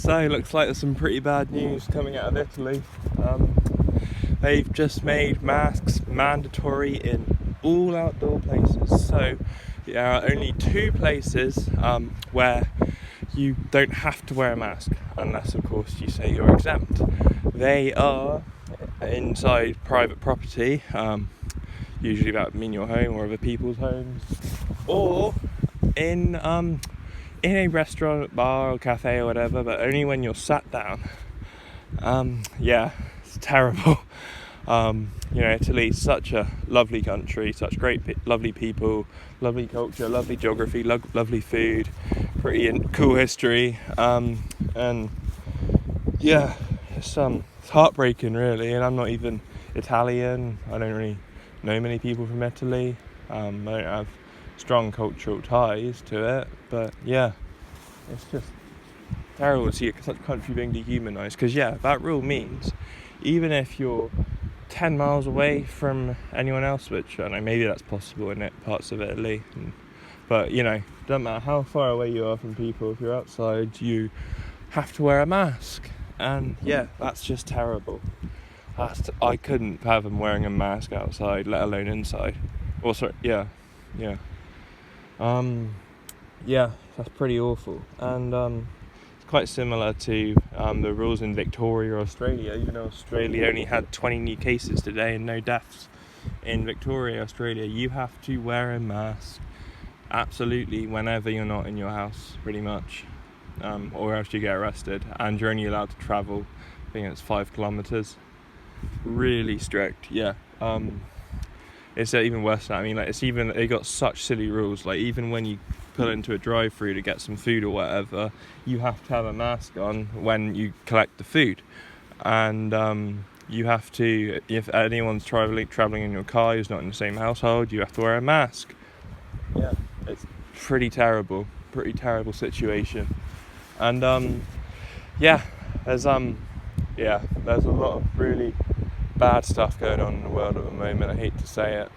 So looks like there's some pretty bad news coming out of Italy. They've just made masks mandatory in all outdoor places. So there are only 2 places where you don't have to wear a mask, unless of course you say you're exempt. They are inside private property, usually that would mean your home or other people's homes, or in a restaurant, bar or cafe or whatever, but only when you're sat down. It's terrible. Italy's such a lovely country, such lovely people, lovely culture, lovely geography, lovely food, pretty cool history, it's heartbreaking really. And I'm not even Italian. I don't really know many people from Italy. I don't have strong cultural ties to it, but yeah, it's just terrible to see such a country being dehumanised, because that rule means even if you're 10 miles away from anyone else, which I don't know, maybe that's possible in parts of Italy, but doesn't matter how far away you are from people, if you're outside you have to wear a mask. And that's just terrible. I couldn't fathom wearing a mask outside, let alone inside. That's pretty awful. And it's quite similar to the rules in Victoria, Australia. Even though Australia only had 20 new cases today and no deaths, in Victoria, Australia, you have to wear a mask absolutely whenever you're not in your house, pretty much, or else you get arrested. And you're only allowed to travel, I think it's 5 kilometers. Really strict. It's even worse than that. They got such silly rules, like even when you pull into a drive-through to get some food or whatever, you have to have a mask on when you collect the food. And you have to, if anyone's traveling in your car who's not in the same household, you have to wear a mask. It's pretty terrible situation. And there's a lot of really bad stuff going on in the world at the moment. I hate to say it.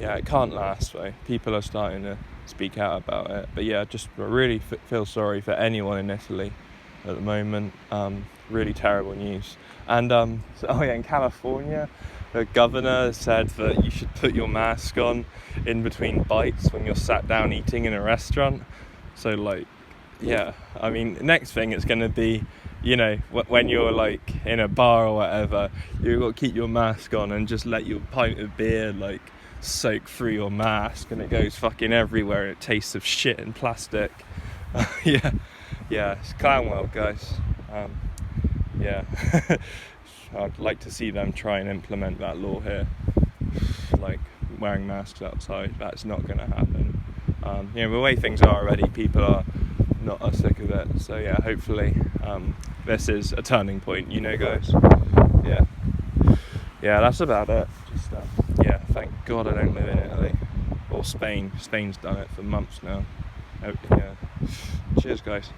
It can't last. People are starting to speak out about it. But just really feel sorry for anyone in Italy at the moment. Really terrible news. And in California, the governor said that you should put your mask on in between bites when you're sat down eating in a restaurant. So next thing it's going to be, when you're in a bar or whatever, you've got to keep your mask on and just let your pint of beer soak through your mask, and it goes fucking everywhere and it tastes of shit and plastic. It's clown world, guys. I'd like to see them try and implement that law here, wearing masks outside. That's not going to happen. The way things are already, people are not sick of it. So hopefully this is a turning point, guys. That's about it. Just thank God I don't live in Italy or Spain. Spain's done it for months now. Cheers, guys.